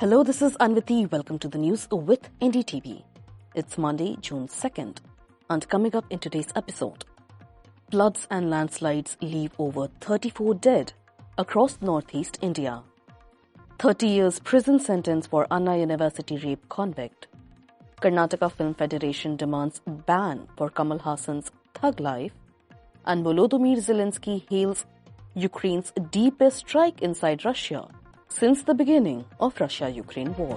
Hello, this is Anviti. Welcome to the news with NDTV. It's Monday, June 2nd. And coming up in today's episode, floods and landslides leave over 34 dead across northeast India. 30 years prison sentence for Anna University rape convict. Karnataka Film Federation demands ban for Kamal Haasan's Thug Life. And Volodymyr Zelensky hails Ukraine's deepest strike inside Russia since the beginning of Russia-Ukraine war.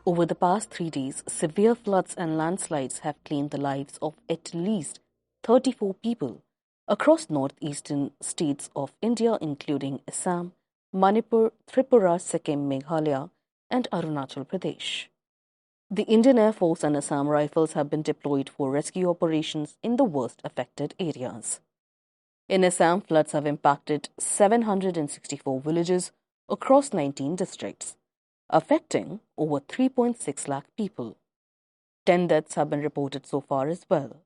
Over the past 3 days, severe floods and landslides have claimed the lives of at least 34 people across northeastern states of India, including Assam, Manipur, Tripura, Sikkim, Meghalaya, and Arunachal Pradesh. The Indian Air Force and Assam Rifles have been deployed for rescue operations in the worst affected areas. In Assam, floods have impacted 764 villages across 19 districts, affecting over 3.6 lakh people. 10 deaths have been reported so far as well.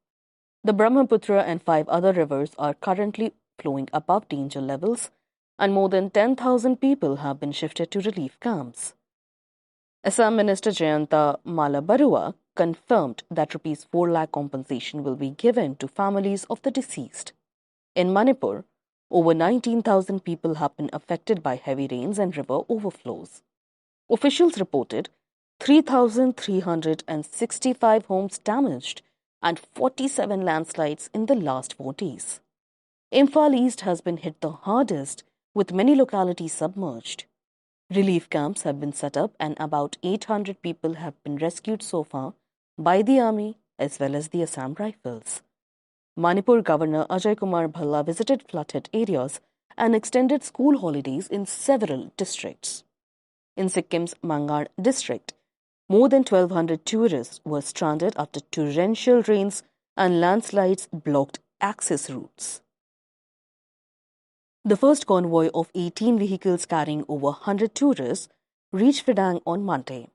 The Brahmaputra and 5 other rivers are currently flowing above danger levels, and more than 10,000 people have been shifted to relief camps. Assam Minister Jayanta Malabarua confirmed that Rs 4 lakh compensation will be given to families of the deceased. In Manipur, over 19,000 people have been affected by heavy rains and river overflows. Officials reported 3,365 homes damaged and 47 landslides in the last 4 days. Imphal East has been hit the hardest, with many localities submerged. Relief camps have been set up and about 800 people have been rescued so far by the army as well as the Assam Rifles. Manipur Governor Ajay Kumar Bhalla visited flooded areas and extended school holidays in several districts. In Sikkim's Mangar district, more than 1,200 tourists were stranded after torrential rains and landslides blocked access routes. The first convoy of 18 vehicles carrying over 100 tourists reached Fidang on Monday.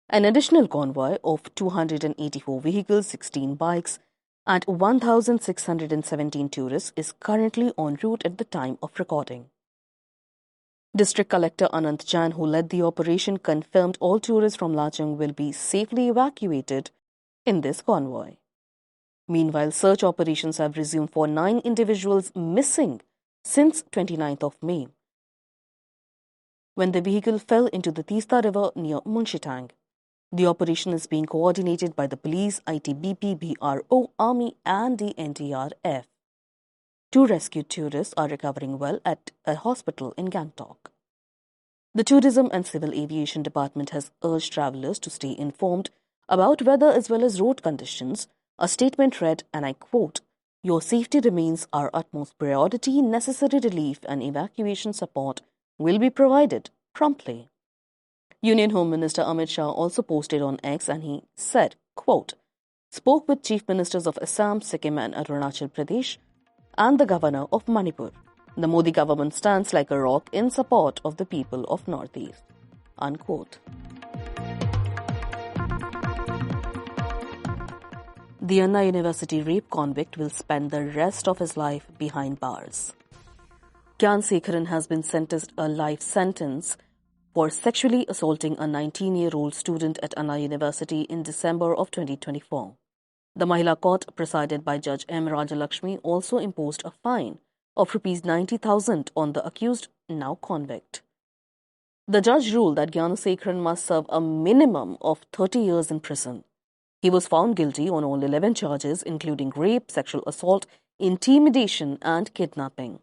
An additional convoy of 284 vehicles, 16 bikes, and 1,617 tourists is currently en route at the time of recording. District Collector Anant Jain, who led the operation, confirmed all tourists from Lachung will be safely evacuated in this convoy. Meanwhile, search operations have resumed for 9 individuals missing since 29th of May, when the vehicle fell into the Teesta River near Munshitang. The operation is being coordinated by the police, ITBP, BRO, Army and the NDRF. 2 rescued tourists are recovering well at a hospital in Gangtok. The Tourism and Civil Aviation Department has urged travellers to stay informed about weather as well as road conditions. A statement read, and I quote, "Your safety remains our utmost priority. Necessary relief and evacuation support will be provided promptly." Union Home Minister Amit Shah also posted on X, and he said, quote, "Spoke with Chief Ministers of Assam, Sikkim and Arunachal Pradesh and the Governor of Manipur. The Modi government stands like a rock in support of the people of Northeast." Unquote. The Anna University rape convict will spend the rest of his life behind bars. Gyan Sekharan has been sentenced a life sentence for sexually assaulting a 19-year-old student at Anna University in December of 2024. The Mahila Court, presided by Judge M. Rajalakshmi, also imposed a fine of Rs 90,000 on the accused, now convict. The judge ruled that Gyan Sekharan must serve a minimum of 30 years in prison. He was found guilty on all 11 charges, including rape, sexual assault, intimidation, and kidnapping.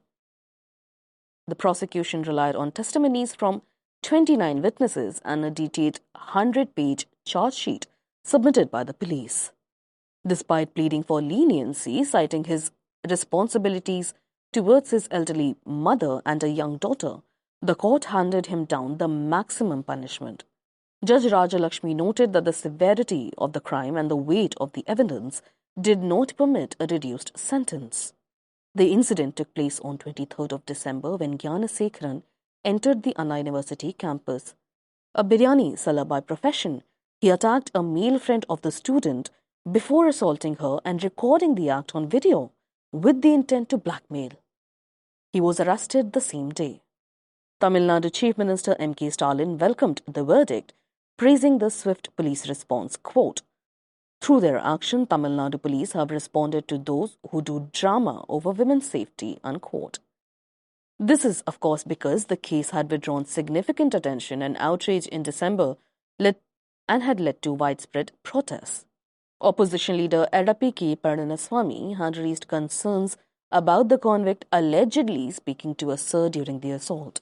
The prosecution relied on testimonies from 29 witnesses and a detailed 100-page charge sheet submitted by the police. Despite pleading for leniency, citing his responsibilities towards his elderly mother and a young daughter, the court handed him down the maximum punishment. Judge Rajalakshmi noted that the severity of the crime and the weight of the evidence did not permit a reduced sentence. The incident took place on 23rd of December when Gyan Sekharan entered the Anna University campus. A biryani seller by profession, he attacked a male friend of the student before assaulting her and recording the act on video with the intent to blackmail. He was arrested the same day. Tamil Nadu Chief Minister M.K. Stalin welcomed the verdict, praising the swift police response. Quote, "Through their action, Tamil Nadu police have responded to those who do drama over women's safety," unquote. This is, of course, because the case had withdrawn significant attention and outrage in December and had led to widespread protests. Opposition leader Edappi K. Palaniswamy had raised concerns about the convict allegedly speaking to a sir during the assault.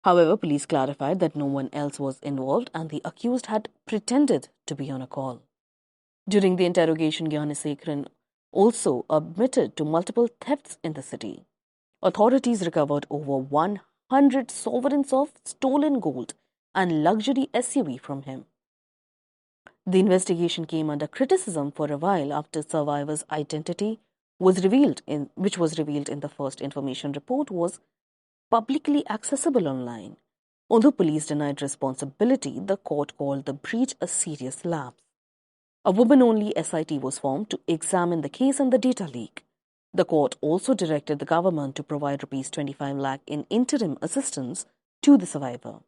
However, police clarified that no one else was involved and the accused had pretended to be on a call. During the interrogation, Gnanasekharan also admitted to multiple thefts in the city. Authorities recovered over 100 sovereigns of stolen gold and luxury SUV from him. The investigation came under criticism for a while after survivor's identity was revealed in the first information report was publicly accessible online. Although police denied responsibility, the court called the breach a serious lapse. A woman-only SIT was formed to examine the case and the data leak. The court also directed the government to provide Rs 25 lakh in interim assistance to the survivor.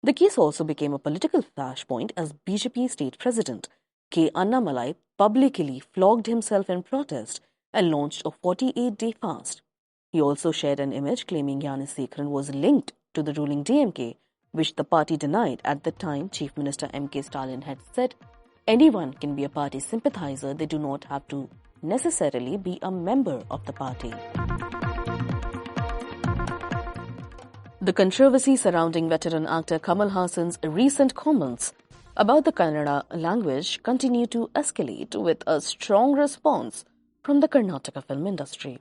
The case also became a political flashpoint as BJP state president K. Annamalai publicly flogged himself in protest and launched a 48-day fast. He also shared an image claiming Gnanasekharan was linked to the ruling DMK, which the party denied. At the time, Chief Minister M.K. Stalin had said, "Anyone can be a party sympathizer, they do not have to necessarily be a member of the party." The controversy surrounding veteran actor Kamal Haasan's recent comments about the Kannada language continue to escalate with a strong response from the Karnataka film industry.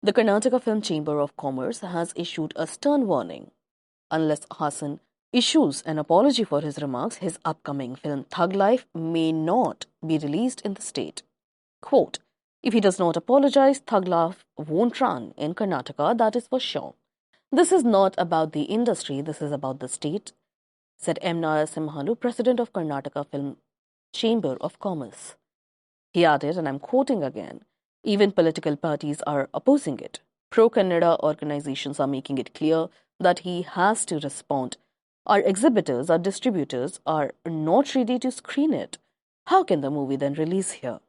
The Karnataka Film Chamber of Commerce has issued a stern warning. Unless Haasan issues an apology for his remarks, his upcoming film Thug Life may not be released in the state. Quote, "If he does not apologize, Thug Life won't run in Karnataka, that is for sure. This is not about the industry, this is about the state," said M. Narasimhalu, president of Karnataka Film Chamber of Commerce. He added, and I'm quoting again, "Even political parties are opposing it. Pro-Kannada organizations are making it clear that he has to respond. Our exhibitors, our distributors are not ready to screen it. How can the movie then release here?"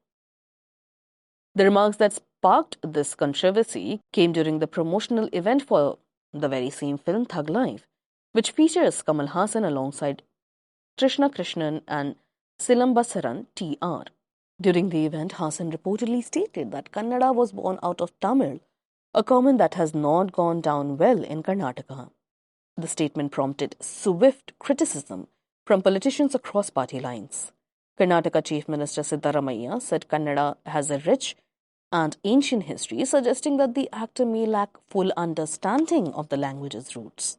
The remarks that sparked this controversy came during the promotional event for the very same film, Thug Life, which features Kamal Haasan alongside Krishna Krishnan and Silambasaran T.R. During the event, Haasan reportedly stated that Kannada was born out of Tamil, a comment that has not gone down well in Karnataka. The statement prompted swift criticism from politicians across party lines. Karnataka Chief Minister Siddaramaiah said Kannada has a rich and ancient history, suggesting that the actor may lack full understanding of the language's roots.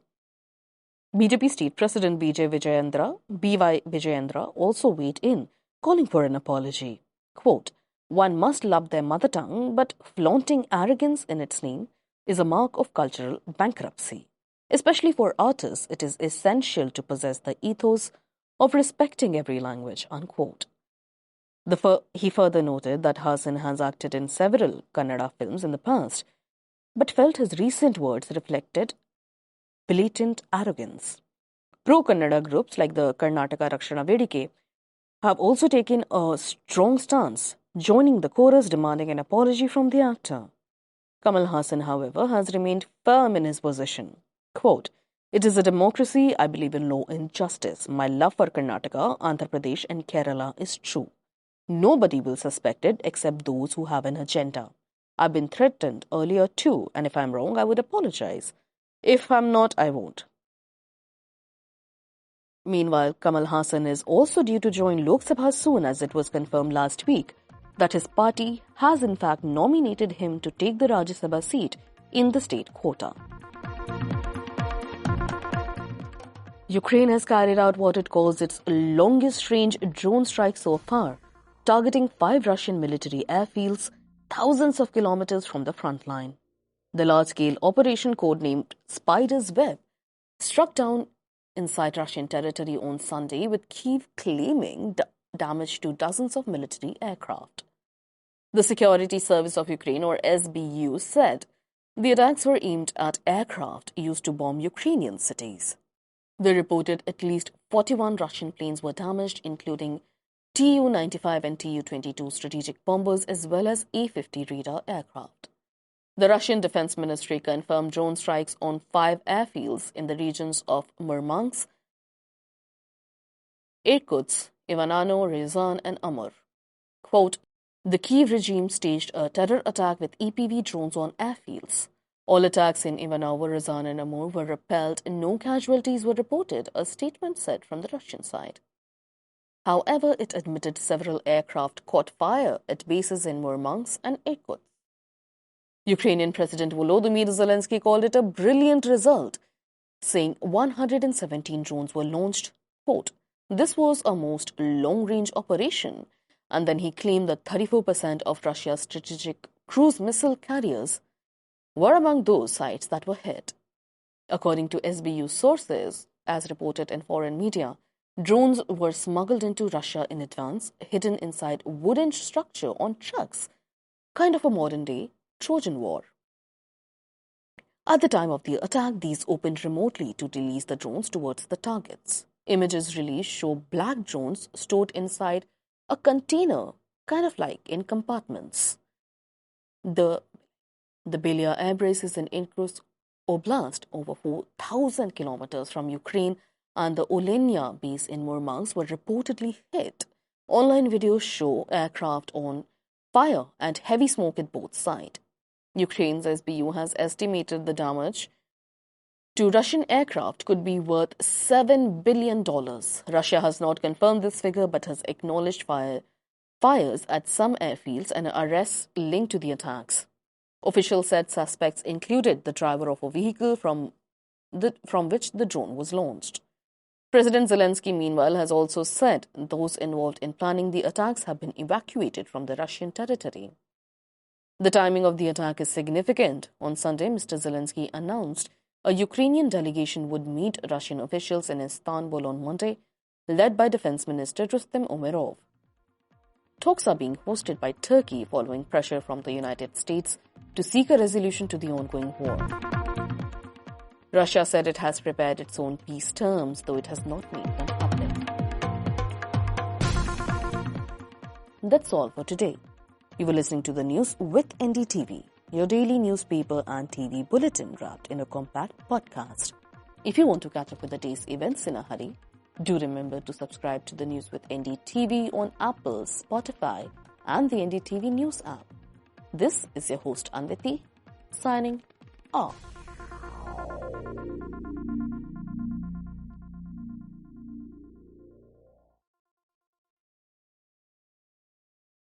BJP State President B.Y. Vijayendra also weighed in, calling for an apology. Quote, "One must love their mother tongue, but flaunting arrogance in its name is a mark of cultural bankruptcy. Especially for artists, it is essential to possess the ethos of respecting every language," unquote. He further noted that Haasan has acted in several Kannada films in the past, but felt his recent words reflected blatant arrogance. Pro-Kannada groups like the Karnataka Rakshana Vedike have also taken a strong stance, joining the chorus demanding an apology from the actor. Kamal Haasan, however, has remained firm in his position. Quote, "It is a democracy. I believe in law and justice. My love for Karnataka, Andhra Pradesh and Kerala is true. Nobody will suspect it except those who have an agenda. I've been threatened earlier too, and if I'm wrong, I would apologize. If I'm not, I won't." Meanwhile, Kamal Haasan is also due to join Lok Sabha soon, as it was confirmed last week that his party has in fact nominated him to take the Rajya Sabha seat in the state quota. Ukraine has carried out what it calls its longest-range drone strike so far, targeting 5 Russian military airfields thousands of kilometers from the front line. The large-scale operation, codenamed Spider's Web, struck down inside Russian territory on Sunday, with Kyiv claiming damage to dozens of military aircraft. The Security Service of Ukraine, or SBU, said The attacks were aimed at aircraft used to bomb Ukrainian cities. They reported at least 41 Russian planes were damaged, including Tu-95 and Tu-22 strategic bombers as well as A-50 radar aircraft. The Russian Defense Ministry confirmed drone strikes on 5 airfields in the regions of Murmansk, Irkutsk, Ivano, Ryazan, and Amur. Quote, the Kyiv regime staged a terror attack with EPV drones on airfields. All attacks in Ivano, Ryazan, and Amur were repelled and no casualties were reported, a statement said from the Russian side. However, it admitted several aircraft caught fire at bases in Murmansk and Irkutsk. Ukrainian President Volodymyr Zelensky called it a brilliant result, saying 117 drones were launched. Quote, this was a most long-range operation, and then he claimed that 34% of Russia's strategic cruise missile carriers were among those sites that were hit. According to SBU sources, as reported in foreign media, drones were smuggled into Russia in advance, hidden inside wooden structure on trucks, kind of a modern-day Trojan War. At the time of the attack, these opened remotely to release the drones towards the targets. Images released show black drones stored inside a container, kind of like in compartments. The Belia air base is in Irkutsk Oblast, over 4,000 kilometers from Ukraine, and the Olenya base in Murmansk were reportedly hit. Online videos show aircraft on fire and heavy smoke at both sides. Ukraine's SBU has estimated the damage to Russian aircraft could be worth $7 billion. Russia has not confirmed this figure but has acknowledged fires at some airfields and arrests linked to the attacks. Officials said suspects included the driver of a vehicle from which the drone was launched. President Zelensky, meanwhile, has also said those involved in planning the attacks have been evacuated from the Russian territory. The timing of the attack is significant. On Sunday, Mr. Zelensky announced a Ukrainian delegation would meet Russian officials in Istanbul on Monday, led by Defense Minister Rustem Umerov. Talks are being hosted by Turkey following pressure from the United States to seek a resolution to the ongoing war. Russia said it has prepared its own peace terms, though it has not made them public. That's all for today. You were listening to the news with NDTV, your daily newspaper and TV bulletin wrapped in a compact podcast. If you want to catch up with the day's events in a hurry, do remember to subscribe to the News with NDTV on Apple, Spotify, and the NDTV News app. This is your host Anviti, signing off.